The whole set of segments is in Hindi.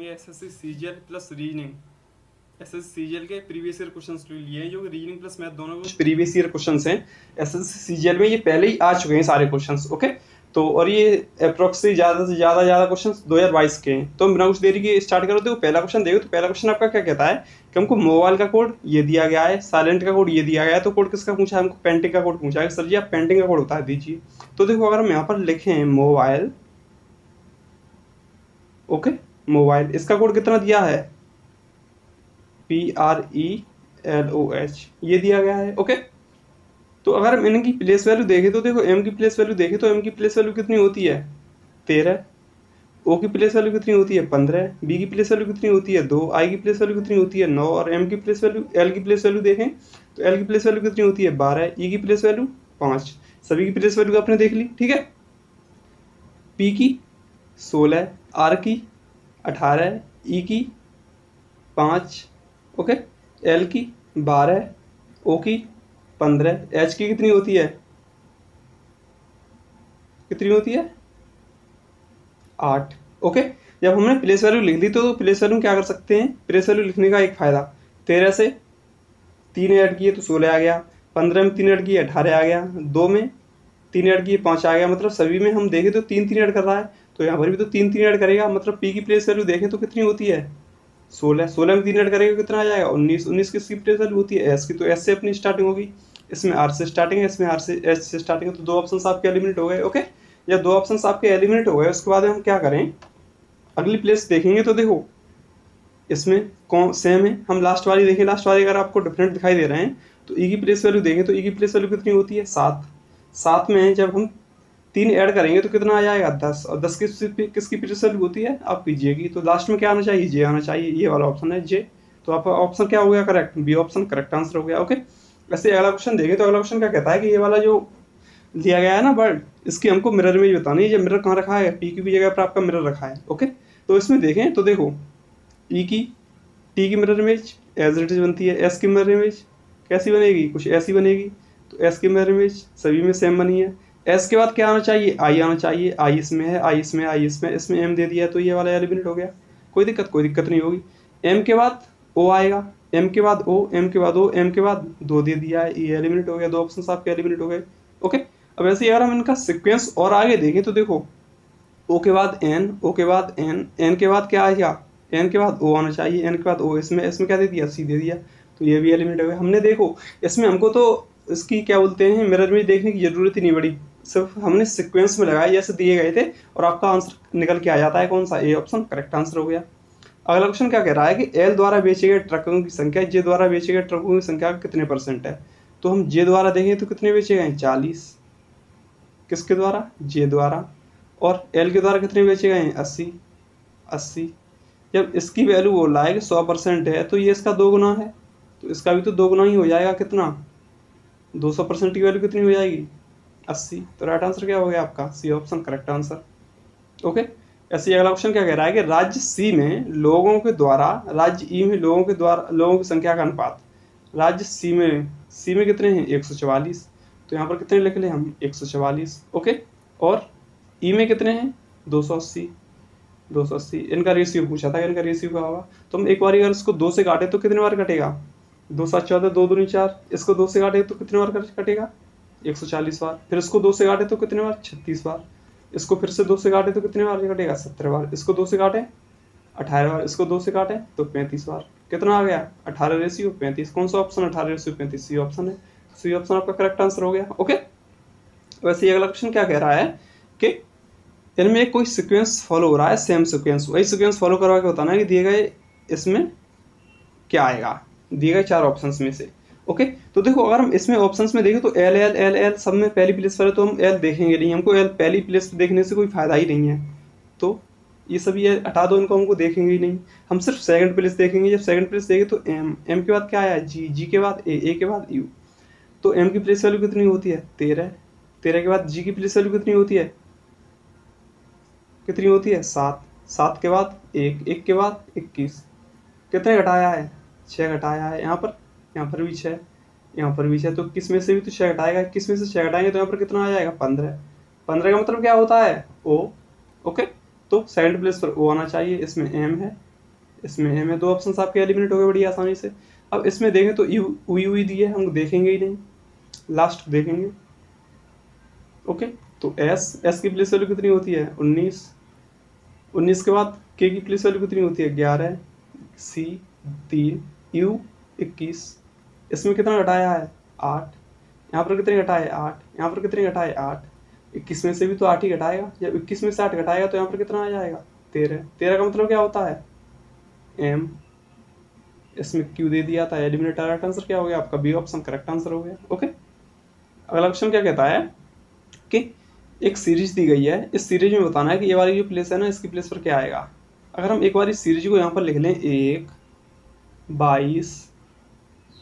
करेंगे SSC CGL plus reasoning. SSC CGL के प्रीवियस ईयर क्वेश्चंस लिए हैं, जो रीजनिंग प्लस मैथ दोनों कुछ प्रीवियस ईयर क्वेश्चंस हैं। एसएससी सीजीएल में ये पहले ही आ चुके हैं सारे क्वेश्चंस। ओके, तो और ये अप्रोक्स ज़्यादा से ज़्यादा क्वेश्चंस 2022 के हैं। तो बिना कुछ देरी के स्टार्ट करो। देखो पहला क्वेश्चन देखो, तो पहला क्वेश्चन आपका क्या कहता है कि हमको मोबाइल का कोड ये दिया गया है, साइलेंट का कोड ये दिया गया है। तो कोड किसका पूछा है? हमको पेंटिंग का कोड पूछा है। सर जी आप पेंटिंग का कोड बता दीजिए। तो देखो अगर हम यहाँ पर लिखें मोबाइल, ओके मोबाइल, इसका कोड कितना दिया है? PRELOH ये दिया गया है। ओके, तो अगर हम इनकी प्लेस वैल्यू देखें तो देखो m की प्लेस वैल्यू देखें तो m की प्लेस वैल्यू कितनी होती है? 13। O की प्लेस वैल्यू कितनी होती है? 15। B की प्लेस वैल्यू कितनी होती है? 2। I की प्लेस वैल्यू कितनी होती है? 9। और m की प्लेस वैल्यू, L की प्लेस वैल्यू देखें तो L की प्लेस वैल्यू कितनी होती है? 12। E की प्लेस वैल्यू 5। सभी की प्लेस वैल्यू आपने देख ली, ठीक है। P की 16, R की 18, E की 5, ओके, L की 12, O की 15, H की कितनी होती है? कितनी होती है? 8। ओके, जब हमने प्लेस वैल्यू लिख ली तो प्लेस वैल्यू क्या कर सकते हैं? प्लेस वैल्यू लिखने का एक फ़ायदा, 13 से 3 ऐड किए तो 16 आ गया, 15 में 3 ऐड किए 18 आ गया, 2 में 3 ऐड किए 5 आ गया। मतलब सभी में हम देखें तो 3 ऐड कर रहा है, तो यहाँ पर भी तो 3 ऐड करेगा। मतलब P की प्लेस वैल्यू देखें तो कितनी होती है? 16 में 3 ऐड करेगा कितना आ जाएगा? 19 किसकी प्लेस वैल्यू होती है? S की। तो S से अपनी स्टार्टिंग होगी, इसमें R से स्टार्टिंग है, इसमें R से H से स्टार्टिंग है। तो 2 ऑप्शन आपके एलिमिनेट हो गए। ओके, जब 2 ऑप्शन आपके एलिमिनेट हो गए उसके बाद हम क्या करें? अगली प्लेस देखेंगे तो देखो इसमें कौन सेम है। हम लास्ट वाली देखें, लास्ट वाली अगर आपको डिफरेंट दिखाई दे रहे हैं तो ई की प्लेस वैल्यू देखें तो ई की प्लेस वैल्यू कितनी होती है? 7। 7 में जब हम 3 ऐड करेंगे तो कितना आ जाएगा? 10। और 10 किसकी प्लेस वैल्यू होती है? आपकी जे की। तो लास्ट में क्या आना चाहिए? जे आना चाहिए। ये वाला ऑप्शन है जे। तो आपका ऑप्शन क्या हो गया? Correct, B option correct answer हो गया। ओके, वैसे अगला क्वेश्चन देखें तो अगला क्वेश्चन क्या कहता है कि ये वाला जो दिया गया है ना वर्ड, इसकी हमको मिरर इमेज बतानी है। ये मिरर कहाँ रखा है? पी की भी जगह पर आपका मिरर रखा है। ओके, तो इसमें देखें तो देखो ई की, टी की mirror image as it is बनती है। एस की मिरर इमेज कैसी बनेगी? कुछ ऐसी बनेगी। तो एस की मिरर इमेज सभी में सेम बनी है। एस के बाद क्या आना चाहिए? आई आना चाहिए। आई इसमें है, आई इसमें, आई इसमें, इसमें एम दे दिया, तो ये वाला एलिमिनेट हो गया। कोई दिक्कत नहीं होगी। एम के बाद ओ आएगा, एम के बाद ओ, एम के बाद ओ, एम के बाद 2 दे दिया है, ये एलिमिनेट हो गया। 2 ऑप्शन आपके एलिमिनेट हो गए। ओके, अब ऐसे अगर हम इनका सिक्वेंस और आगे देखें तो देखो ओ के बाद एन, ओ के बाद एन, एन के बाद क्या आएगा? एन के बाद ओ आना चाहिए, एन के बाद ओ, इसमें क्या दे दिया? सी दे दिया, तो ये भी एलिमिनेट हो गया। हमने देखो इसमें हमको तो इसकी क्या बोलते हैं मिरर में देखने की जरूरत ही नहीं पड़ी, सिर्फ हमने सिक्वेंस में लगाया जैसे दिए गए थे और आपका आंसर निकल के आ जाता है। कौन सा? ए ऑप्शन करेक्ट आंसर हो गया। अगला क्वेश्चन क्या कह रहा है कि एल द्वारा बेचे गए ट्रकों की संख्या जे द्वारा बेचे गए ट्रकों की संख्या कितने % है? तो हम जे द्वारा देखें तो कितने बेचे गए? 40। किसके द्वारा? जे द्वारा। और एल के द्वारा कितने बेचे गए हैं? 80। 80। जब इसकी वैल्यू वो लाएगा 100% है तो ये इसका 2 गुना है, तो इसका भी तो 2 गुना ही हो जाएगा। कितना? 200% की वैल्यू कितनी हो जाएगी? 80। तो राइट आंसर क्या हो गया आपका? C option correct answer. Okay, ऐसे ही अगला क्वेश्चन क्या कह रहा है कि राज्य सी में लोगों के द्वारा, राज्य ई में लोगों के द्वारा लोगों की संख्या का अनुपात। राज्य सी में कितने हैं? 144। तो यहाँ पर कितने लिख ले हम? 144। ओके, और ई में कितने हैं? 280। 280 इनका रेशियो पूछा था, इनका रेशियो क्या होगा? तो हम एक बार अगर इसको 2 से काटे तो कितने बार कटेगा? 2 7 14, 2 दूनी 4। इसको 2 से काटे तो कितने बार कटेगा? 140 बार। फिर इसको 2 से काटे तो कितने बार? 36 बार। इसको फिर से 2 से काटे तो कितने बार कटेगा? 70 बार। इसको 2 से काटे 18 बार। इसको 2 से काटे तो 35 बार। कितना आ गया? 18 रेशियो 35। कौन सा ऑप्शन? 18 रेशियो 35 सी ऑप्शन है। सी ऑप्शन आपका करेक्ट आंसर हो गया। ओके, वैसे अगला क्वेश्चन क्या कह रहा है कि इनमें एक कोई सीक्वेंस फॉलो हो रहा है, सेम सीक्वेंस, वही सीक्वेंस फॉलो करवा के बताना है कि दिए गए इसमें क्या आएगा, दिए गए 4 ऑप्शंस में से। ओके, तो देखो अगर हम इसमें ऑप्शंस में देखें तो एल एल एल एल सब में पहली प्लेस पर है, तो हम एल देखेंगे नहीं, हमको एल पहली प्लेस पर देखने से कोई फायदा ही नहीं है। तो ये सभी हटा दो, इनको हमको देखेंगे ही नहीं। हम सिर्फ सेकंड प्लेस देखेंगे। जब सेकंड प्लेस देखें तो एम, एम के बाद क्या आया? जी, जी के बाद ए, ए के बाद यू। तो एम की प्लेस वैल्यू कितनी होती है? 13। 13 के बाद जी की प्लेस वैल्यू कितनी होती है? कितनी होती है? 7। 7 के बाद 1, 1 के बाद 21। कितने घटाया है? 6 घटाया है। यहाँ पर भी 6, यहाँ पर भी 6। तो 21 में से भी तो 6 घटाएगा। 21 में से 6 घटाएंगे तो यहाँ पर कितना आ जाएगा? 15। 15 का मतलब क्या होता है? ओ। ओके, तो सेकंड प्लेस पर ओ आना चाहिए, इसमें एम है, इसमें है में 2 ऑप्शन आपके एलिमिनेट हो गए बड़ी आसानी से। अब इसमें देखें तो यू यू दी है, हम देखेंगे ही नहीं, लास्ट देखेंगे। ओके, तो एस की प्लेस वैल्यू कितनी होती है 19। 19 के बाद के की प्लेस वैल्यू कितनी होती है 11, सी 3, यू 21। इसमें कितना घटाया है 8, यहाँ पर कितने घटाए 8, यहाँ पर कितने घटाए 8, 21 में से भी तो 8 ही घटाएगा, जब 21 में से 8 घटाएगा तो यहाँ पर कितना आ जाएगा 13। 13 का मतलब क्या होता है एम, इसमें क्यू दे दिया था, एलिमिनेट डायरेक्ट आंसर क्या हो गया आपका बी ऑप्शन करेक्ट आंसर हो गया। ओके, अगला क्वेश्चन क्या कहता है कि एक सीरीज दी गई है, इस सीरीज में बताना है कि ये वाली जो प्लेस है ना इसकी प्लेस पर क्या आएगा। अगर हम एक बार इस सीरीज को यहाँ पर लिख लें 1, 22,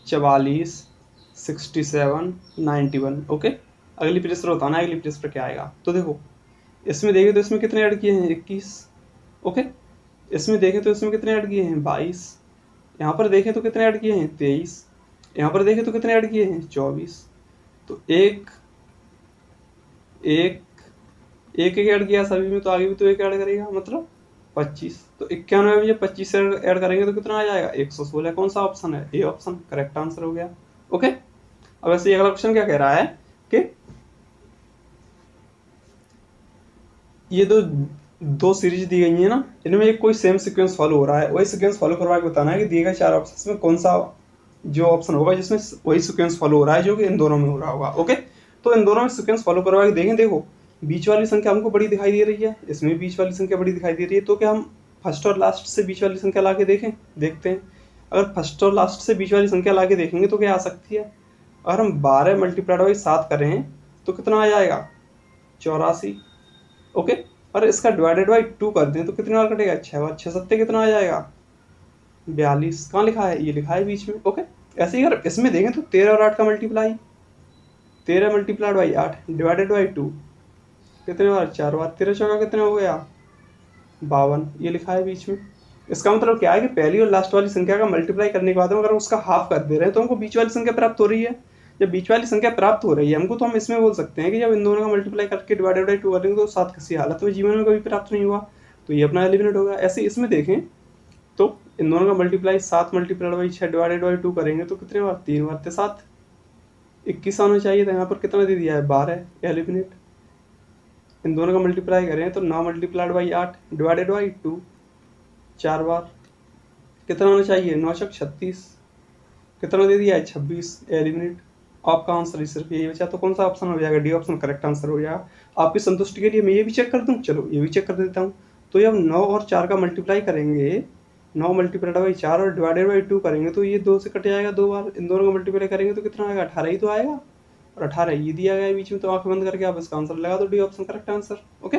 44, 67, 91। ओके, अगली प्लेस पर बताना है अगली प्लेस पर क्या आएगा। तो देखो इसमें देखें तो इसमें कितने ऐड किए हैं 21। ओके, इसमें देखें तो इसमें कितने ऐड किए हैं 22, यहाँ पर देखें तो कितने ऐड किए हैं 23, यहाँ पर देखें तो कितने ऐड किए हैं 24। तो एक एक एक एक ऐड किया सभी में, तो आगे भी तो एक ऐड करेगा मतलब 25। तो 91 में जब 25 ऐड करेंगे तो कितना आ जाएगा 116। कौन सा ऑप्शन है ए ऑप्शन करेक्ट आंसर हो गया। ओके, अब ऐसे अगला क्वेश्चन क्या कह रहा है कि ये दो सीरीज दी गई है ना, इनमें एक कोई सेम सीक्वेंस फॉलो हो रहा है, वही सीक्वेंस फॉलो करवा के बताना है कि दिए गए 4 ऑप्शन में कौन सा जो ऑप्शन होगा जिसमें वही सीक्वेंस फॉलो हो रहा है जो कि इन दोनों में हो रहा होगा। ओके, तो इन दोनों में सीक्वेंस फॉलो करवा के देखें। देखो बीच वाली संख्या हमको बड़ी दिखाई दे रही है, इसमें बीच वाली संख्या बड़ी दिखाई दे रही है, तो क्या हम फर्स्ट और लास्ट से बीच वाली संख्या ला के देखते हैं। अगर फर्स्ट और लास्ट से बीच वाली संख्या ला के देखेंगे तो क्या आ सकती है। अगर हम 12 मल्टीप्लाइड बाई 7 करें तो कितना आ जाएगा 84। ओके, और इसका डिवाइडेड बाई 2 कर दें तो कितने बार कटेगा 6 बार, 6 सत्ते कितना आ जाएगा 42। कहाँ लिखा है ये लिखा है बीच में। ओके, ऐसे ही अगर इसमें देखें तो 13 और 8 का multiply, 13 multiplied by 8 divided by 2 कितने बार 4 बार, 13 चौका कितने हो गया 52, ये लिखा है बीच में। इसका मतलब क्या है कि पहली और लास्ट वाली संख्या का मल्टीप्लाई करने के बाद अगर उसका हाफ कर दे रहे हैं तो हमको बीच वाली संख्या प्राप्त हो रही है। जब बीच वाली संख्या प्राप्त हो रही है हमको, तो हम इसमें बोल सकते हैं कि जब इन दोनों का मल्टीप्लाई करके डिवाइडेड बाई 2 करेंगे तो 7 किसी हालत में जीवन में कभी प्राप्त नहीं हुआ, तो ये अपना एलिमिनेट होगा। ऐसे इसमें देखें तो इन दोनों का multiply 7 multiplied by 6 divided by 2 करेंगे तो कितने बार 3 बार, 7 21 आना चाहिए था, यहाँ पर कितना दे दिया है 12, एलिमिनेट। इन दोनों का मल्टीप्लाई करें तो 9 मल्टीप्लाइड बाई 8 डिवाइडेड बाई 2 4 बार, कितना होना चाहिए 9 छक 36, कितना दे दिया है 26, एलिमिनेट। आपका आंसर सिर्फ यही बचा, तो कौन सा ऑप्शन हो जाएगा डी ऑप्शन करेक्ट आंसर हो जाएगा। आपकी संतुष्टि के लिए मैं ये भी चेक कर दूं, चलो ये भी चेक कर देता हूँ। तो जब 9 और 4 का मल्टीप्लाई करेंगे, 9 मल्टीप्लाइड बाई 4 और डिवाइडेड बाई 2 करेंगे तो ये 2 से कट जाएगा 2 बार, इन दोनों का मल्टीप्लाई करेंगे तो कितना आएगा 18 ही तो आएगा, और 18 ये दिया गया है बीच में, तो आंख बंद करके आप इसका आंसर लगा दो, D option correct answer. Okay,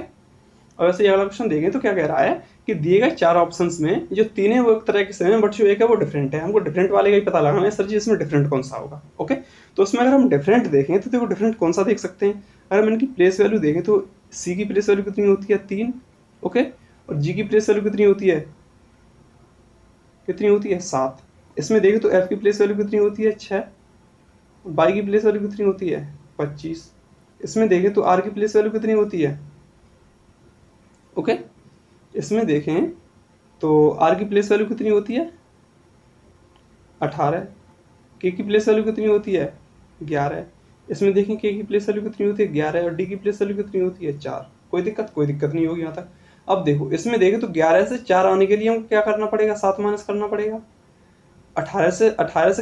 और वैसे अगला क्वेश्चन देखें तो क्या कह रहा है कि दिए गए 4 ऑप्शंस में जो 3 है वो एक तरह के सेम है, बट जो एक है वो डिफरेंट है। हमको डिफरेंट वाले का ही पता लगाना है सर जी इसमें डिफरेंट कौन सा होगा। ओके, तो उसमें अगर हम डिफरेंट देखें तो देखो डिफरेंट कौन सा देख सकते हैं। अगर हम इनकी प्लेस वैल्यू देखें तो सी की प्लेस वैल्यू कितनी होती है 3। ओके, और जी की प्लेस वैल्यू कितनी होती है 7। इसमें देखें तो एफ की प्लेस वैल्यू कितनी होती है 6, बाई की प्लेस वैल्यू कितनी होती है 25। इसमें देखें तो आर की प्लेस वैल्यू कितनी होती है। ओके, इसमें देखें तो आर की प्लेस वैल्यू कितनी होती है 18, के की प्लेस वैल्यू कितनी होती है 11। इसमें देखें के की प्लेस वैल्यू कितनी होती है 11 और डी की प्लेस वैल्यू कितनी होती है 4। कोई दिक्कत नहीं होगी यहाँ तक। अब देखो इसमें देखें तो 11 से 4 आने के लिए हमको क्या करना पड़ेगा 7 माइनस करना पड़ेगा। 18 से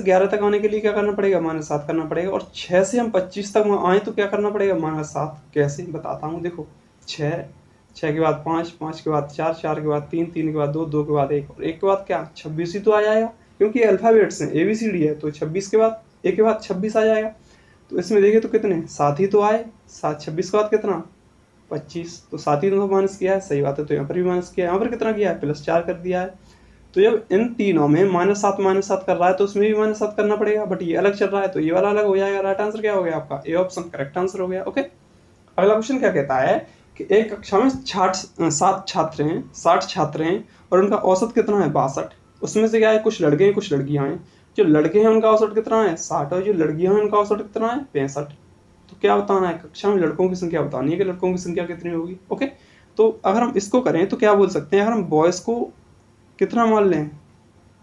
11 तक आने के लिए क्या करना पड़ेगा -7 करना पड़ेगा, और 6 से हम 25 तक आए तो क्या करना पड़ेगा -7। कैसे बताता हूँ, देखो 6 के बाद 5, 5 के बाद 4, 4 के बाद 3, 3 के बाद 2, 2 के बाद 1 और 1 के बाद क्या 26 ही तो आ जाएगा, क्योंकि अल्फ़ाबेट्स हैं ABCD है, तो 26 के बाद 1 के बाद 26 आ जाएगा। तो इसमें देखिए तो कितने 7 ही तो आए, 7 26 के बाद कितना 25, तो 7 ही तो माइनस किया है, सही बात है। तो यहाँ पर भी माइनस किया है, यहाँ पर कितना किया है +4 कर दिया है। तो जब इन तीनों में -7 कर रहा है तो उसमें भी -7 करना पड़ेगा, बट ये अलग चल रहा है तो ये वाला अलग हो जाएगा। राइट आंसर क्या हो गया आपका ए ऑप्शन करेक्ट आंसर हो गया। ओके, अगला क्वेश्चन क्या कहता है कि एक कक्षा में 60 छात्र हैं और उनका औसत कितना है 62। उसमें से क्या है कुछ लड़के हैं कुछ लड़कियां हैं। जो लड़के हैं उनका औसत कितना है 60 और जो लड़कियां हैं उनका औसत कितना है 65। तो क्या बताना है कक्षा में लड़कों की संख्या बतानी है कि लड़कों की संख्या कितनी होगी। ओके, तो अगर हम इसको करें तो क्या बोल सकते हैं, अगर हम बॉयज़ को कितना मान लें,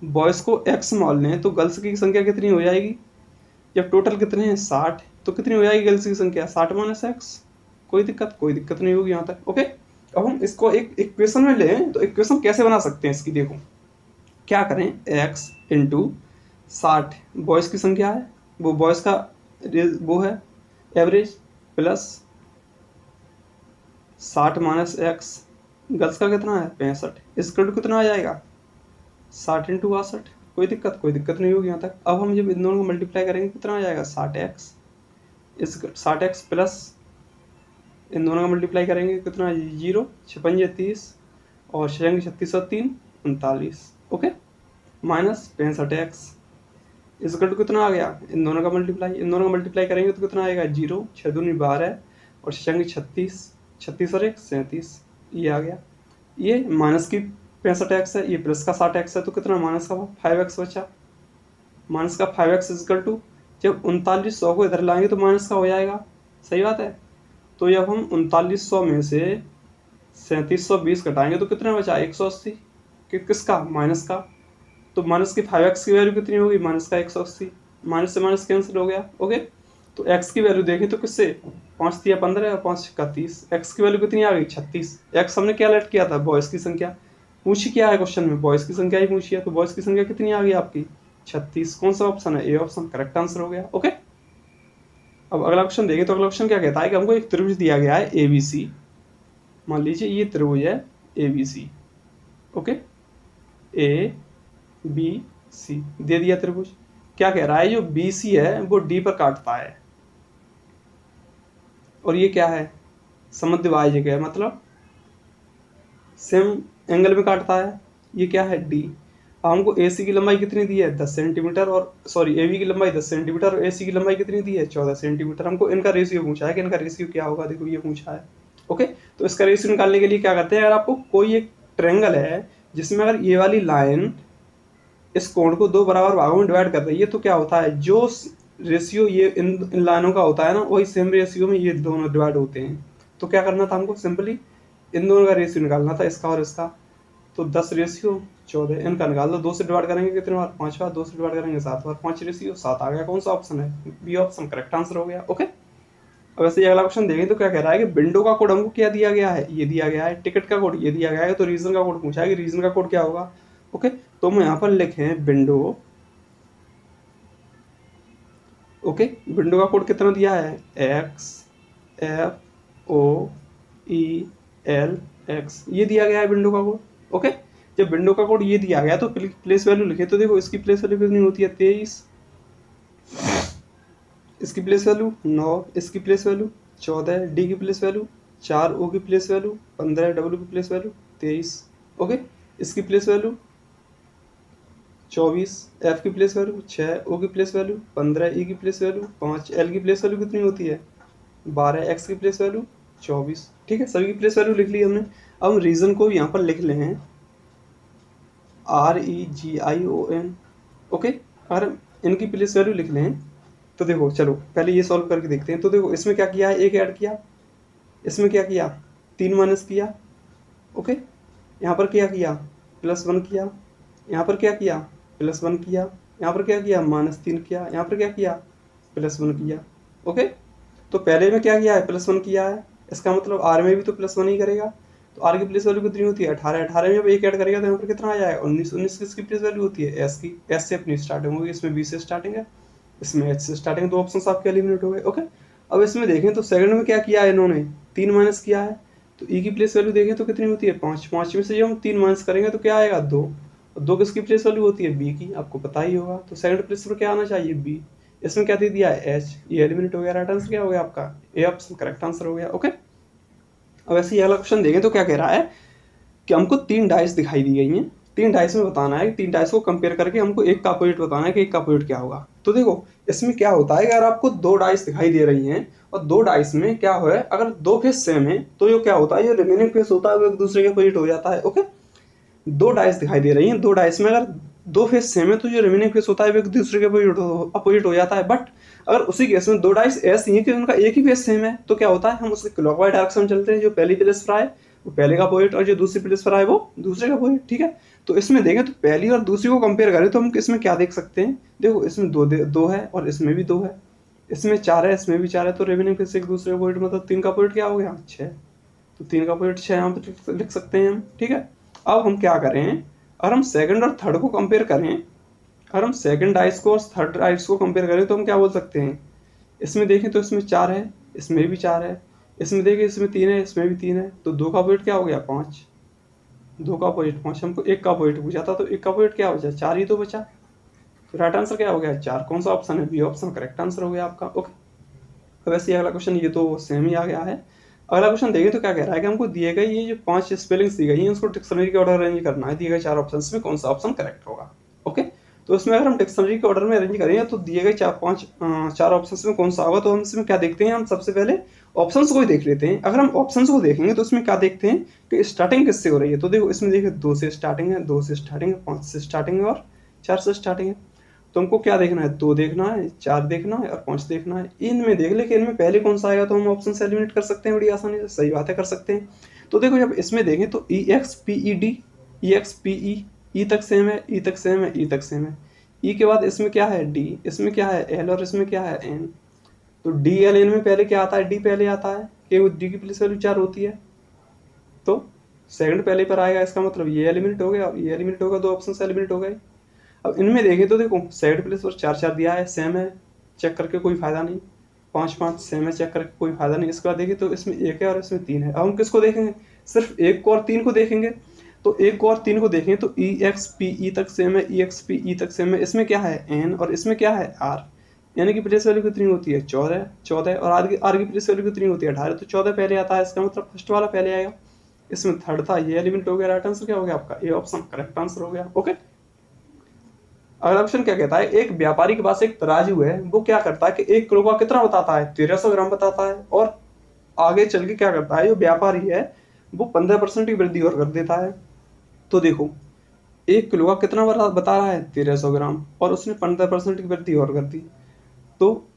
बॉयज़ को x मान लें तो गर्ल्स की संख्या कितनी हो जाएगी, जब टोटल कितने हैं 60, तो कितनी हो जाएगी गर्ल्स की संख्या 60 माइनस x। कोई दिक्कत नहीं होगी यहाँ तक। ओके, अब हम इसको एक इक्वेशन में लें तो इक्वेशन कैसे बना सकते हैं इसकी, देखो क्या करें, x इंटू 60 बॉयज़ की संख्या है, वो बॉयज़ का वो है average, plus 60 minus x girls का कितना है 65, इसका टू कितना आ जाएगा 60 इंटू 62। कोई दिक्कत नहीं होगी यहाँ तक। अब हम जब इन दोनों को मल्टीप्लाई करेंगे कितना आ जाएगा 60x, इस 60x प्लस इन दोनों का मल्टीप्लाई करेंगे कितना 0 56 30 और 36 और 3 39। ओके, माइनस 65x इसका टू कितना आ गया, इन दोनों का मल्टीप्लाई करेंगे तो कितना आएगा 0 6 दूनी 12 और 36 36 और 1 37, ये आ गया। ये माइनस की 65x है, ये प्लस का 60x है, तो कितना माइनस का 5x बचा, माइनस का 5x इजकल टू, जब 3900 को इधर लाएंगे तो माइनस का हो जाएगा, सही बात है। तो जब हम 3900 में से 3720 घटाएंगे तो कितना बचा 180, किसका माइनस का, तो माइनस की 5x की वैल्यू कितनी होगी माइनस का 180, माइनस से माइनस कैंसिल हो गया। ओके, तो x की वैल्यू देखें तो किससे 5 दिया 15 और 5 का 30, x की वैल्यू कितनी आ गई 36। x हमने क्या लेट किया था, बॉयज़ की संख्या पूछी, क्या है क्वेश्चन में बॉयज़ की संख्या ही पूछी है, तो बॉयज़ की संख्या कितनी आ गई आपकी 36। कौन सा ऑप्शन है, ए ऑप्शन करेक्ट आंसर हो गया। ओके, अब अगला क्वेश्चन देखें तो अगला क्वेश्चन क्या कहता है कि हमको एक त्रिभुज दिया गया है ABC, मान लीजिए ये त्रिभुज है ABC। ओके, ABC दे दिया त्रिभुज, क्या कह रहा है जो BC है वो D पर काटता है, और ये क्या है समद्विभाजक है, मतलब सेम एंगल में काटता है, ये क्या है D। हमको AC की लंबाई कितनी दी है 10 सेंटीमीटर, और सॉरी AB की लंबाई 10 सेंटीमीटर और AC की लंबाई कितनी दी है 14 सेंटीमीटर। हमको इनका रेशियो पूछा है कि इनका रेशियो क्या होगा, देखो ये पूछा है। ओके, तो इसका रेशियो निकालने के लिए क्या करते हैं, अगर आपको कोई एक ट्रायंगल है जिसमें अगर ये वाली लाइन इस कोण को दो बराबर भागों में डिवाइड कर रही है, तो क्या होता है जो रेशियो ये इन लाइनों का होता है ना, वही सेम रेशियो में ये दोनों डिवाइड होते हैं। तो क्या करना था हमको, सिंपली इन दोनों का रेशियो निकालना था, इसका और इसका। तो 10 रेशियो 14 इनका निकाल दो, 2 से डिवाइड करेंगे कितने बार 5 बार, 2 से डिवाइड करेंगे 7 बार, 5 रेशियो 7 आ गया। कौन सा ऑप्शन है, बी ऑप्शन करेक्ट आंसर हो गया। ओके, अब वैसे अगला क्वेश्चन देखें तो क्या कह रहा है कि विंडो का कोड हमको क्या दिया गया है, ये दिया गया है, टिकट का कोड ये दिया गया है, तो रीजन का कोड पूछा है कि रीजन का कोड क्या होगा। ओके, तो हम यहाँ पर लिखें विंडो। ओके, विंडो का कोड कितना दिया है XFOELX, ये दिया गया है विंडो का कोड। ओके, जब विंडो का कोड ये दिया गया तो प्लेस वैल्यू लिखे, तो देखो इसकी प्लेस वैल्यू कितनी होती है 23, इसकी प्लेस वैल्यू 9, इसकी प्लेस वैल्यू 14, डी की प्लेस वैल्यू 4, ओ की प्लेस वैल्यू 15, डब्ल्यू की प्लेस वैल्यू 23। ओके, इसकी प्लेस वैल्यू 24, एफ की प्लेस वैल्यू 6, ओ की प्लेस वैल्यू 15, ई की प्लेस वैल्यू 5, एल की प्लेस वैल्यू कितनी होती है 12, एक्स की प्लेस वैल्यू 24। ठीक है, सभी की प्लेस वैल्यू लिख ली हमने। अब हम रीजन को यहाँ पर लिख ले हैं REGION। ओके, अगर इनकी प्लेस वैल्यू लिख लें तो देखो, चलो पहले ये सॉल्व करके देखते हैं। तो देखो इसमें क्या किया है, एक ऐड किया, इसमें क्या किया 3 माइनस किया। ओके, यहाँ पर क्या किया +1 किया, यहाँ पर क्या किया +1 किया, यहाँ पर क्या किया -3 किया, यहाँ पर क्या किया +1 किया। ओके, तो पहले में क्या किया है +1 किया है, इसका मतलब R में भी तो +1 ही करेगा। तो R की प्लेस वैल्यू कितनी होती है 18, 18 में जब एक ऐड करेगा तो यहाँ पर कितना आ जाएगा 19, 19 किसकी प्लेस वैल्यू होती है S की, S से अपनी स्टार्टिंग होगी, इसमें B से स्टार्टिंग है, इसमें H से स्टार्टिंग, 2 ऑप्शन आपके एलिमिनेट हो गए। ओके, अब इसमें देखें तो सेकंड में क्या किया है इन्होंने 3 माइनस किया है, तो E की प्लेस वैल्यू देखें तो कितनी होती है 5, 5 में से जब हम 3 माइनस करेंगे तो क्या आएगा 2, और 2 किसकी प्लेस वैल्यू होती है B की, आपको पता ही होगा। तो सेकंड प्लेस पर क्या आना चाहिए B, इसमें क्या दे दिया है H, ये एलिमिनेट हो गया। राइट आंसर क्या हो गया आपका ए ऑप्शन करेक्ट आंसर हो गया। ओके, अब ऐसे ही अगला क्वेश्चन देखें तो क्या कह रहा है कि हमको 3 डाइस दिखाई दी गई हैं, 3 डाइस में बताना है, 3 डाइस को कंपेयर करके हमको एक का अपोजिट बताना है कि एक का अपोजिट क्या होगा। तो देखो इसमें क्या होता है कि अगर आपको 2 डाइस दिखाई दे रही हैं और 2 डाइस में क्या हो है, अगर 2 फेस सेम है तो ये क्या होता है, जो रिमेनिंग फेस होता है वो एक दूसरे के अपोजिट हो जाता है। ओके, 2 डाइस दिखाई दे रही हैं, 2 डाइस में अगर 2 फेस सेम है तो जो रिमेनिंग फेस होता है वो एक दूसरे के अपोजिट हो जाता है। बट अगर उसी केस में 2 डाइस ऐसी हैं कि उनका एक ही फेस सेम है तो क्या होता है, हम उसके क्लॉकवाइज डायरेक्शन में चलते हैं, जो पहली प्लेस पर आए वो पहले का अपोजिट और जो दूसरी प्लेस पर आए वो दूसरे का अपोजिट। ठीक है, तो इसमें देखें तो पहली और दूसरी को कंपेयर करें तो हम इसमें क्या देख सकते हैं, देखो इसमें दो है और इसमें भी 2 है, इसमें 4 है, इसमें भी 4 है, तो रिमेनिंग फिर से एक दूसरे का पॉइंट मतलब 3 का पॉइंट क्या हो गया 6, तो 3 का पॉइंट 6 यहाँ पर लिख सकते हैं हम। ठीक है, अब हम क्या करें, अगर हम सेकंड और थर्ड को कंपेयर करें, अगर हम सेकंड डाइस को और थर्ड डाइस को कंपेयर करें तो हम क्या बोल सकते हैं, इसमें देखें तो इसमें 4 है, इसमें भी 4 है, इसमें देखें इसमें 3 है, इसमें भी 3 है, तो 2 का पॉइंट क्या हो गया 5, 2 का पॉइंट 5, हमको 1 का पॉइंट पूछा था तो 1 का पॉइंट क्या बचा 4 ही तो बचा, तो राइट आंसर क्या हो गया 4। कौन सा ऑप्शन है, बी ऑप्शन करेक्ट आंसर हो गया आपका। ओके, अब वैसे अगला क्वेश्चन ये तो सेम ही आ गया है। अगला क्वेश्चन देखिए तो क्या कह रहा है कि हमको दिए गए ये जो 5 स्पेलिंग्स दी गई हैं उसको डिक्शनरी के ऑर्डर अरेंज करना है, दिए गए 4 ऑप्शंस में कौन सा ऑप्शन करेक्ट होगा। ओके, तो इसमें अगर हम डिक्शनरी के ऑर्डर में अरेंज करेंगे तो दिए गए 4 ऑप्शंस में कौन सा होगा, तो हम इसमें क्या देखते हैं, हम सबसे पहले ऑप्शंस को ही देख लेते हैं। अगर हम ऑप्शंस को देखेंगे तो इसमें क्या देखते हैं कि स्टार्टिंग किससे हो रही है, तो देखो इसमें देखिए 2 से स्टार्टिंग है, 2 से स्टार्टिंग है, 5 से स्टार्टिंग है और 4 से स्टार्टिंग है। तो हमको क्या देखना है, 2 देखना है, 4 देखना है और 5 देखना है। इनमें देख ले कि इनमें पहले कौन सा आएगा तो हम ऑप्शन से एलिमिनेट कर सकते हैं बड़ी आसानी से, सही बात है कर सकते हैं। तो देखो जब इसमें देखें तो EXPED, EXPE, ई तक सेम है, ई तक सेम है, ई तक सेम है। ई के बाद इसमें क्या है D, इसमें क्या है L और इसमें क्या है N। तो DLN में पहले क्या आता है, D पहले आता है, क्योंकि D की प्लेस वैल्यू 4 होती है, तो सेकंड पहले पर आएगा, इसका मतलब ये एलिमिनेट हो गया और ये एलिमिनेट होगा, 2 ऑप्शन से एलिमिनेट हो गए। अब इनमें देखें तो देखो सेकंड प्लेस पर 4 दिया है, सेम है, चेक करके कोई फायदा नहीं, 5 सेम है, चेक करके कोई फायदा नहीं। इसके बाद देखिए तो इसमें 1 है और इसमें 3 है। अब हम किसको देखेंगे, सिर्फ 1 को और 3 को देखेंगे, तो 1 को और 3 को देखें तो EXPE तक सेम है, EXPE तक सेम है, इसमें क्या है N और इसमें क्या है R, यानी कि प्लेस वैल्यू कितनी होती है 14 और आर की प्लेस वैल्यू कितनी होती है 18, तो 14 पहले आता है, इसका मतलब फर्स्ट वाला पहले आएगा। इसमें थर्ड था, ये एलिमेंट हो गया, राइट आंसर क्या हो गया आपका, ए ऑप्शन करेक्ट आंसर हो गया। ओके, अगला क्वेश्चन क्या कहता है, एक व्यापारी के पास एक तराजू है, वो क्या करता है कि 1 किलो का कितना बताता है 1300 ग्राम बताता है, और आगे चल के क्या करता है जो व्यापारी है वो 15% की वृद्धि और कर देता है। तो देखो 1 किलो का कितना बता रहा है 1300 ग्राम और उसने 15% की वृद्धि और कर दी, तो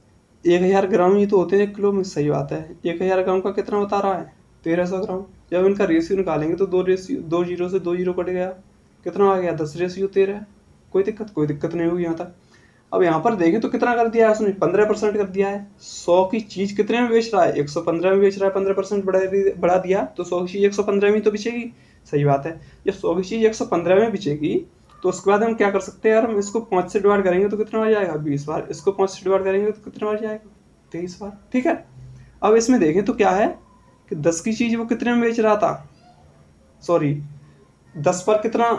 1000 ग्राम ही तो होते हैं 1 किलो में, सही बात है। 1000 ग्राम का कितना बता रहा है 1300 ग्राम। जब इनका रेशियो निकालेंगे तो 2 जीरो से 2 जीरो कट गया, कितना आ गया 10:13। कोई दिक्कत नहीं होगी यहाँ तक। अब यहाँ पर देखें तो कितना कर दिया है उसने 15% कर दिया है। 100 की चीज कितने में बेच रहा है 115 में बेच रहा है, 15% बढ़ा दिया तो 100 की चीज 115 में तो बिचेगी, सही बात है। जब 100 की चीज 115 में बिचेगी तो उसके बाद हम क्या कर सकते हैं यार, हम इसको 5 से डिवाइड करेंगे तो कितना बार जाएगा 20 बार, इसको 5 से डिवाइड करेंगे तो कितना बार जाएगा 23 बार। ठीक है, अब इसमें देखें तो क्या है कि 10 की चीज वो कितने में बेच रहा था, सॉरी 10 पर कितना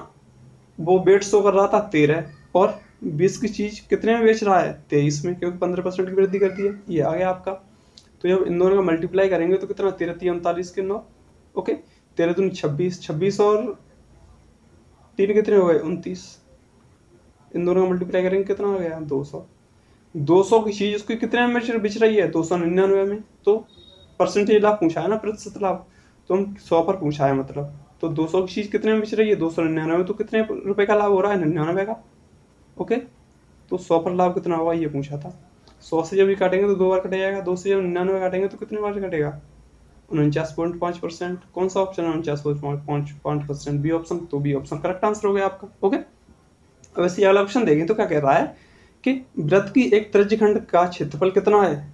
वो वेट शो कर रहा था 13, और 20 की चीज कितने में बेच रहा है 23 में, क्योंकि 15% की वृद्धि कर दी है। ये आ गया आपका। तो जब इन दोनों का मल्टीप्लाई करेंगे तो कितना 13 3 39 के 9, ओके 13 दूनी 26, 26 और 3 कितने हो गए 29, इन दोनों का मल्टीप्लाई करेंगे कितना हो गया 200। 200 की चीज उसकी कितने में बिच रही है 299 में, तो परसेंटेज लाभ पूछा है ना, प्रतिशत लाभ, तो हम 100 पर पूछा है मतलब, तो 200 की चीज कितने में बिच रही है 299 में, तो कितने रुपए का लाभ हो रहा है 99 का। ओके, तो 100 पर लाभ कितना होगा ये पूछा था। 100 से जब ये काटेंगे तो 2 बार कट जाएगा, 2 से जब 99 काटेंगे तो कितने बार कटेगा 49.5%। कौन सा ऑप्शन है 49.5%, बी ऑप्शन, तो बी ऑप्शन करेक्ट आंसर हो गया आपका। ओके, अब इसी अगला ऑप्शन देखें तो क्या कह रहा है कि वृत्त की एक त्रिज्यखंड का क्षेत्रफल कितना है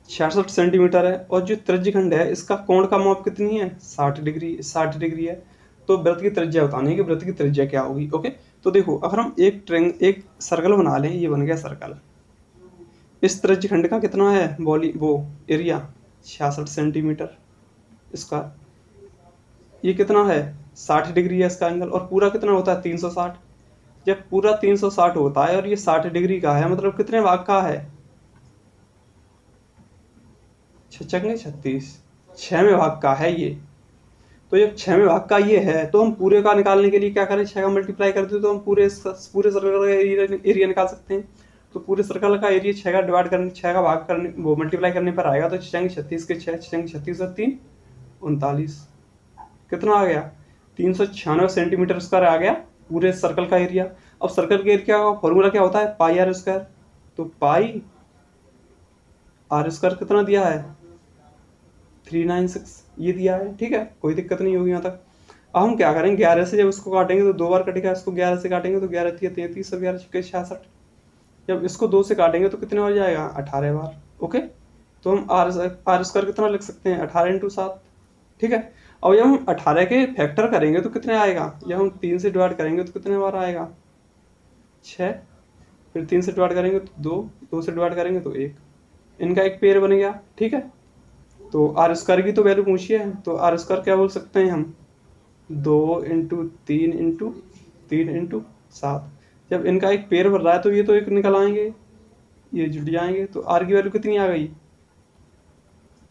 66 सेंटीमीटर है, और जो त्रिज्यखंड है इसका कोण का माप कितनी है 60 डिग्री है। तो वृत्त की त्रिज्या बतानी है कि वृत्त की त्रिज्या क्या होगी। ओके, तो देखो अगर हम एक सर्कल बना लें, ये बन गया सर्कल, इस त्रिज्यखंड का कितना है वो एरिया 66 सेंटीमीटर, इसका ये कितना है 60 डिग्री है इसका एंगल, और पूरा कितना होता है 360। जब पूरा 360 होता है और ये 60 डिग्री का है, मतलब कितने भाग का है 36, 6वें भाग का है ये। तो जब 6वें भाग का ये है तो हम पूरे का निकालने के लिए क्या करें 6 का मल्टीप्लाई कर दे तो हम पूरे सर्कल का एरिया निकाल सकते हैं। तो पूरे सर्कल का एरिया 6 का डिवाइड करने 6 का भाग करने वो मल्टीप्लाई करने पर आएगा, तो 36 के 6 36 और 3 39, कितना आ गया 396 सेंटीमीटर स्क्वायर आ गया पूरे सर्कल का एरिया। अब सर्कल के एरिया का फॉर्मूला क्या होता है पाई आर स्क्वायर, तो पाई आर स्क्वायर कितना दिया है 396 ये दिया है। ठीक है, कोई दिक्कत नहीं होगी यहाँ तक। अब हम क्या करेंगे, 11 से जब इसको काटेंगे तो 2 बार कटेगा, इसको 11 से काटेंगे तो 11 तिया 33 और 11 छक्के 66। जब इसको 2 से काटेंगे तो कितने बार जाएगा, 18 बार। ओके, तो हम आर स्क्वायर कितना लिख सकते हैं, 18 इंटू 7। ठीक है, और जब हम 18 के फैक्टर करेंगे तो कितने आएगा, जब हम 3 से डिवाइड करेंगे तो कितने बार आएगा, 6। फिर 3 से डिवाइड करेंगे तो 2, 2 से डिवाइड करेंगे तो 1, इनका एक पेयर बन गया। ठीक है, तो आर स्क्वायर की तो वैल्यू पूछी है, तो आर स्क्वायर क्या बोल सकते हैं हम, 2 इंटू 3 इंटू 3 इंटू 7। जब इनका एक पेयर बन रहा है तो ये तो एक निकल आएंगे, ये जुड़ जाएंगे, तो आर की वैल्यू कितनी आ गई,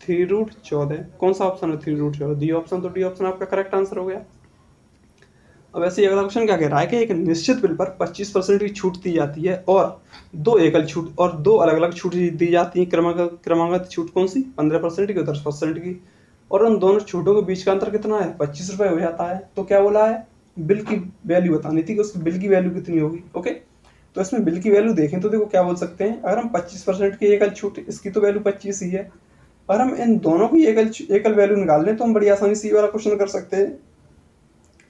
3√14। कौन सा ऑप्शन है, 3√14, डी ऑप्शन। तो डी ऑप्शन आपका करेक्ट आंसर हो गया। अब ऐसे ही अगला क्वेश्चन क्या कह रहा है कि एक निश्चित बिल पर 25% की छूट दी जाती है और 2 एकल छूट और 2 अलग अलग छूट दी जाती है। क्रमागत छूट कौन सी, 15% की और 10% की, और उन दोनों छूटों के बीच का अंतर कितना है, 25 रुपये हो जाता है। तो क्या बोला है, बिल की वैल्यू बतानी थी कि उसकी बिल की वैल्यू कितनी होगी। ओके, तो इसमें बिल की वैल्यू देखें तो देखो क्या बोल सकते हैं, अगर हम 25% की एकल छूट, इसकी तो वैल्यू 25 ही है, अगर हम इन दोनों की एकल वैल्यू निकाल लें तो हम बड़ी आसानी से ये वाला क्वेश्चन कर सकते हैं।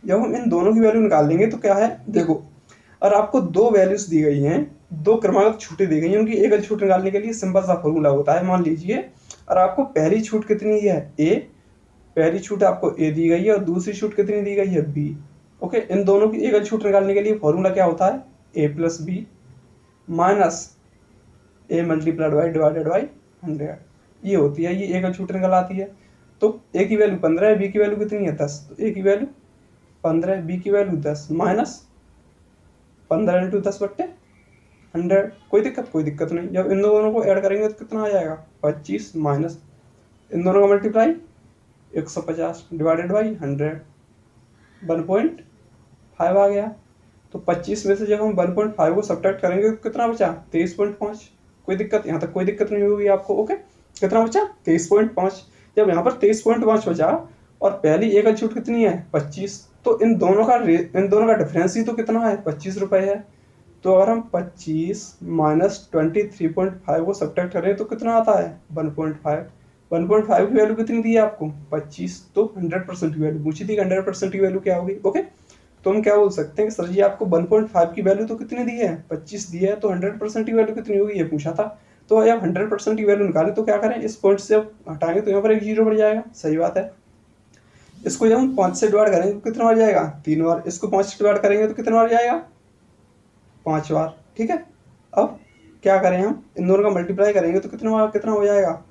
जब हम इन दोनों की वैल्यू निकाल लेंगे तो क्या है, देखो और आपको 2 वैल्यूज दी गई हैं, 2 क्रमागत छूटें दी गई हैं, उनकी एकल छूट निकालने के लिए सिंपल सा फॉर्मूला होता है। मान लीजिए और आपको पहली छूट कितनी है, ए, पहली छूट आपको ए दी गई है और दूसरी छूट कितनी दी गई है, बी। ओके, इन दोनों की एकल छूट निकालने के लिए फॉर्मूला क्या होता है, A plus B minus A multiplied by divided by 100, ये होती है, ये एकल छूट निकल आती है। तो ए की वैल्यू 15 है, बी की वैल्यू कितनी है, 10, तो ए की वैल्यू 15, बी की वैल्यू 10 माइनस 15 इंटू 10/100। कोई दिक्कत नहीं। जब इन दोनों को ऐड करेंगे तो कितना आ जाएगा, 25 माइनस इन दोनों का मल्टीप्लाई 150 डिवाइडेड बाई 100, 1.5 आ गया। तो 25 में से जब हम 1.5 को सब्ट्रैक्ट करेंगे तो कितना बचा, 23.5। कोई दिक्कत, यहाँ तक कोई दिक्कत नहीं होगी आपको। ओके, कितना बचा, 23.5। जब यहाँ पर 23.5 बचा और पहली एकल छूट कितनी है, 25, तो इन दोनों का डिफरेंस ही तो कितना है, 25 रुपये है। तो अगर हम 25 माइनस 23.5 को सब्ट्रैक्ट करें तो कितना आता है, 1.5। 1.5 की वैल्यू कितनी दी है आपको, 25, तो 100% की वैल्यू पूछी थी, 100% की वैल्यू क्या होगी। ओके, तो हम क्या बोल सकते हैं कि सर जी आपको 1.5 की वैल्यू तो कितनी दी है, 25 दी है, तो 100% की वैल्यू कितनी होगी, ये पूछा था। तो जब 100% की वैल्यू निकालें तो क्या करें, इस पॉइंट से अब हटाएंगे तो यहाँ पर एक 0 बढ़ जाएगा। सही बात है। इसको जब हम 5 से डिवाइड करेंगे तो कितना बार जाएगा, 3 बार। इसको 5 से डिवाइड करेंगे तो कितना बार जाएगा, 5 बार। ठीक है, अब क्या करें, हम इन दोनों का मल्टीप्लाई करेंगे तो कितना हो जाएगा,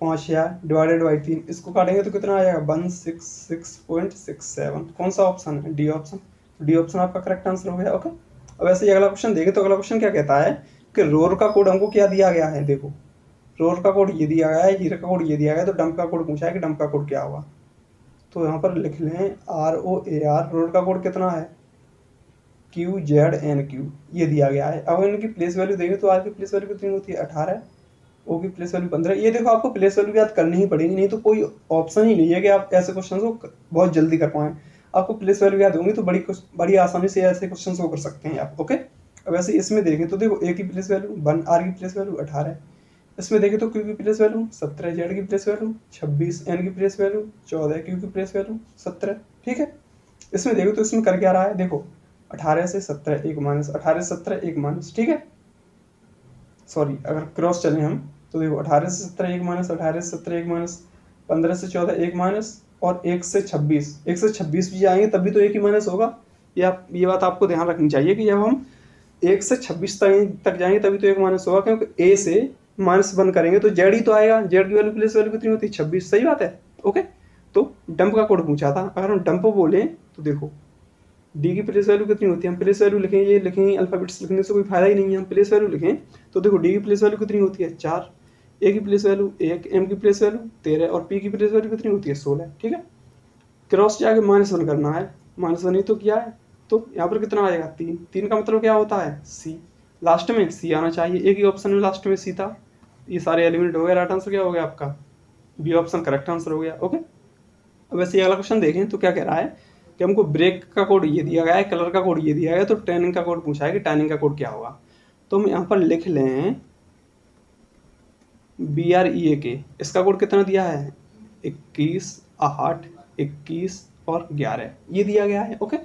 5000 डिवाइडेड बाई 3। इसको काटेंगे तो कितना आ जाएगा, 166.67। कौन सा ऑप्शन है, डी ऑप्शन। डी ऑप्शन आपका करेक्ट आंसर हो गया। ओके, अब ऐसे ही अगला क्वेश्चन देखें तो अगला क्वेश्चन क्या कहता है कि रोर का कोड हमको क्या दिया गया है। देखो रोर का कोड ये दिया गया है, हीरा का कोड ये दिया गया है, तो डंप का कोड पूछा है कि डंप का कोड क्या होगा। तो यहाँ पर लिख लें ROAR, रोर का कोड कितना है, QZNQ, ये दिया गया है। अब इनकी प्लेस वैल्यू देंगे तो आर की प्लेस वैल्यू कितनी होती है, 18, ओ की प्लेस वैल्यू 15। ये देखो आपको प्लेस वैल्यू याद करनी ही पड़ेगी, नहीं तो कोई ऑप्शन ही नहीं है कि आप ऐसे क्वेश्चन को बहुत जल्दी कर पाएं। आपको प्लेस वैल्यू याद होंगी तो बड़ी आसानी से ऐसे क्वेश्चन को कर सकते हैं आप। ओके, अब ऐसे इसमें देखें तो देखो ए की प्लेस वैल्यू 1, आर की प्लेस वैल्यू 18, इसमें देखें तो क्यू की प्लेस वैल्यू 17, जेड की प्लेस वैल्यू 26, एन की प्लेस वैल्यू 14, क्यू की प्लेस वैल्यू 17। ठीक है, इसमें देखो तो इसमें कर क्या रहा है, देखो 18 से 17 एक माइनस, 18 से 17 एक माइनस। ठीक है, सॉरी अगर क्रॉस चलें हम तो देखो 18 से 17 एक माइनस, 18 से 17 एक माइनस, 15 से 14 एक माइनस, और 1 से 26 भी आएंगे तब भी तो एक ही माइनस होगा। ये बात आपको ध्यान रखनी चाहिए कि जब हम 1 से 26 तक जाएंगे तभी तो एक माइनस होगा, क्योंकि ए से -1 करेंगे तो जेड ही तो आएगा। जेड की वैल्यू प्लेस वैल्यू कितनी होती है, 26। सही बात है। ओके, तो डंप का कोड पूछा था, अगर हम डंप बोले तो देखो डी की प्लेस वैल्यू कितनी होती है, हम प्लेस वैल्यू लिखें, ये लिखें अल्फाबेट्स लिखने से कोई फायदा ही नहीं है, हम प्लेस वैल्यू लिखें। तो देखो डी की प्लेस वैल्यू कितनी होती है, 4, ए की प्लेस वैल्यू 1, एम की प्लेस वैल्यू 13 और पी की प्लेस वैल्यू कितनी होती है, 16। ठीक है, क्रॉस जाके -1 करना है, -1 ही तो किया है, तो यहाँ पर कितना आएगा, 3। 3 का मतलब क्या होता है, सी, लास्ट में सी आना चाहिए। एक ही ऑप्शन में लास्ट में सी था। ये सारे एलिमेंट हो गए, राइट आंसर क्या हो गया आपका, बी ऑप्शन करेक्ट आंसर हो गया। ओके, अब वैसे अगला क्वेश्चन देखें तो क्या कह रहा है कि हमको ब्रेक का कोड ये दिया गया है, कलर का कोड ये दिया गया है, तो टाइमिंग का कोड पूछा है कि टाइमिंग का कोड क्या होगा। तो हम यहाँ पर लिख लें BREAK, इसका कोड कितना दिया है, 21 8 21 और 11 ये दिया गया है। ओके,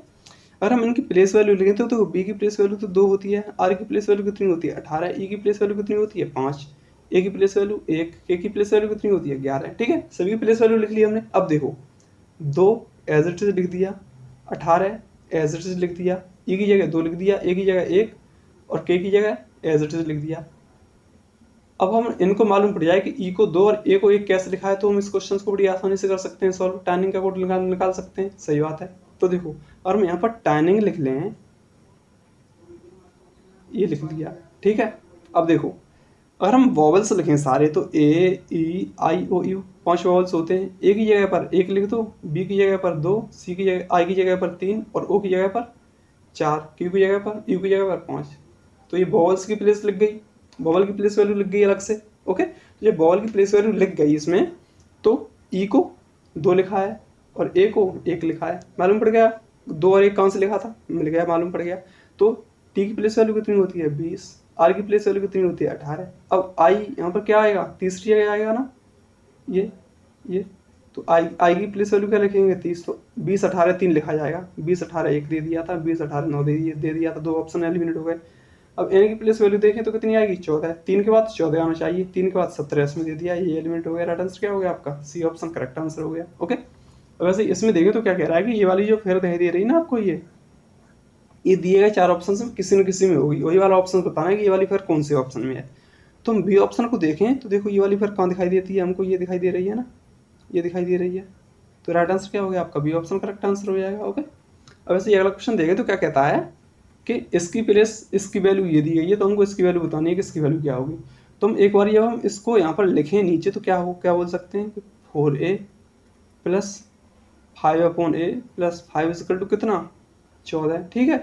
अगर हम इनकी प्लेस वैल्यू लिखें तो बी की प्लेस वैल्यू तो 2 होती है, आर की प्लेस वैल्यू कितनी होती है 18, ई की प्लेस वैल्यू कितनी होती है 5, ए की प्लेस वैल्यू 1, के की प्लेस वैल्यू कितनी होती है 11। ठीक है, सभी की प्लेस वैल्यू लिख ली हमने। अब देखो 2 एज इट इज लिख दिया, 18 एज इट इज लिख दिया, ई की जगह 2 लिख दिया, ए की जगह 1 और के की जगह एज इट इज लिख दिया। अब हम इनको मालूम पड़ जाए कि ई को 2 और ए को 1 कैसे लिखा है, तो हम इस क्वेश्चन को बड़ी आसानी से कर सकते हैं सॉल्व, टाइनिंग का कोड निकाल सकते हैं। सही बात है। तो देखो और हम यहाँ पर टाइनिंग लिख लें, ये लिख दिया। ठीक है, अब देखो अगर हम वॉवल्स लिखें सारे तो ए ई आई ओ यू 5 वॉवल्स होते हैं। ए की जगह पर 1 लिख दो, बी की जगह पर 2, सी की जगह आई की जगह पर 3 और ओ की जगह पर 4, क्यू की जगह पर यू की जगह पर 5। तो ये वॉवल्स की प्लेस लिख गई, वॉवल की प्लेस वैल्यू लिख गई अलग से। ओके, तो जब वॉवल की प्लेस वैल्यू लिख गई इसमें तो ई को 2 लिखा है और ए को 1 लिखा है। मालूम पड़ गया 2 और 1 कहाँ से लिखा था, मिल गया, मालूम पड़ गया। तो टी की प्लेस वैल्यू कितनी होती है 20, आर की प्लेस वैल्यू कितनी होती है 18। अब आई यहाँ पर क्या आएगा, तीसरी जगह आएगा ना, ये तो आई की प्लेस वैल्यू क्या लिखेंगे 30, तो 20 18 3 लिखा जाएगा। 20 18 1 दे दिया था, 20 18 9 दे दिया था, 2 ऑप्शन एलिमिनेट हो गए। अब एन की प्लेस वैल्यू देखें तो कितनी आएगी 14, 3 के बाद 14 आना चाहिए, 3 के बाद 17 इसमें दे दिया, ये एलिमेंट हो गया। राइट आंसर क्या हो गया आपका, सी ऑप्शन करेक्ट आंसर हो गया। ओके, अब वैसे इसमें देखें तो क्या कह रहा है कि ये वाली जो फेयर दिखाई दे रही है ना आपको, ये दिए गए 4 ऑप्शन में किसी न किसी में होगी, वही वाला ऑप्शन बताना है कि ये वाली फेयर कौन से ऑप्शन में है। तो हम बी ऑप्शन को देखें तो देखो ये वाली फेयर कहाँ दिखाई देती है हमको, ये दिखाई दे रही है ना, ये दिखाई दे रही है। तो राइट आंसर क्या हो गया आपका, बी ऑप्शन करेक्ट आंसर हो जाएगा। ओके, अब वैसे ये अगला क्वेश्चन देखें तो क्या कहता है कि इसकी प्लेस इसकी वैल्यू ये दी गई है, तो हमको इसकी वैल्यू बतानी है कि इसकी वैल्यू क्या होगी। तो हम एक बार जब हम इसको यहाँ पर लिखें नीचे तो क्या बोल सकते हैं कि 4a plus 5/a plus 5 equal to कितना 14। ठीक है,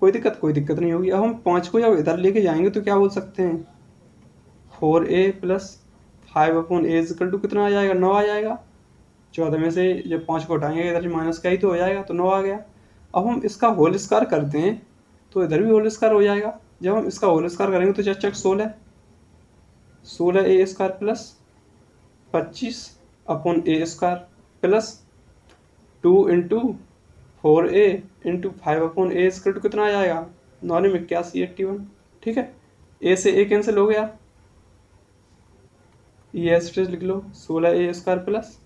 कोई दिक्कत नहीं होगी। अब हम 5 को जब इधर लेके जाएंगे तो क्या बोल सकते हैं 4a plus 5/a equal to कितना आ जाएगा 9 आ जाएगा। 14 में से जब 5 को हटाएंगे इधर माइनस का ही तो हो जाएगा, तो 9 आ गया। अब हम इसका होल स्क्वायर करते हैं तो इधर भी होल स्क्वायर हो जाएगा। जब हम इसका होल स्क्वायर करेंगे तो चक 16a square plus 25/a square plus 2 into 4a into 5/a equal to कितना आ जाएगा 9 में 81 81। ठीक है, a से a कैंसिल हो गया, ये ऐसे लिख लो 16a square plus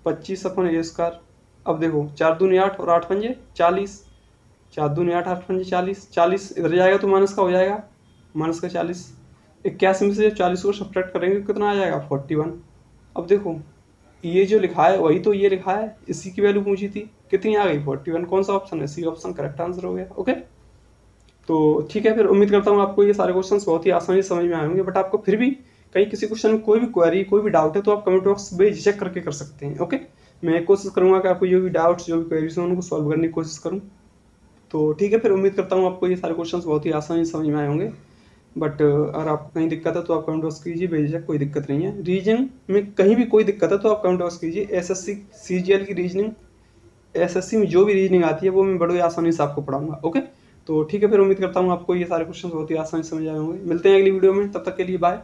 25/a square. अब देखो 4 दूनी 8 और 8 पंजे 40, 4 दूनी 8 8 पंजे 40, 40 इधर जाएगा तो माइनस का हो जाएगा, माइनस का 40। 81 में से जब 40 को सब्ट्रैक्ट करेंगे कितना आ जाएगा 41। अब देखो ये जो लिखा है वही तो ये लिखा है, इसी की वैल्यू पूछी थी, कितनी आ गई 41। कौन सा ऑप्शन है, सी ऑप्शन करेक्ट आंसर हो गया। ओके, तो ठीक है, फिर उम्मीद करता हूँ आपको ये सारे क्वेश्चंस बहुत ही आसानी से समझ में आए होंगे। बट आपको फिर भी कहीं किसी क्वेश्चन में कोई भी क्वेरी कोई भी डाउट है तो आप कमेंट बॉक्स में झिझक करके कर सकते हैं। ओके, मैं कोशिश करूंगा कि आपको जो भी डाउट्स जो भी क्वेरीज हैं उनको सॉल्व करने की कोशिश करूँ। तो ठीक है, फिर उम्मीद करता हूँ आपको ये सारे क्वेश्चंस बहुत ही आसानी से समझ में आए होंगे। बट अगर आपको कहीं दिक्कत है तो आप कमेंट बॉक्स कीजिए, बेझिझक, कोई दिक्कत नहीं है। रीजनिंग में कहीं भी कोई दिक्कत है तो आप कमेंट बॉक्स कीजिए। एसएससी सीजीएल की रीजनिंग, एसएससी में जो भी रीजनिंग आती है वो मैं बड़ी आसानी से आपको पढ़ाऊंगा। ओके, तो ठीक है, फिर उम्मीद करता हूँ आपको ये सारे क्वेश्चन बहुत ही आसानी से समझ आए होंगे। मिलते हैं अगली वीडियो में, तब तक के लिए बाय।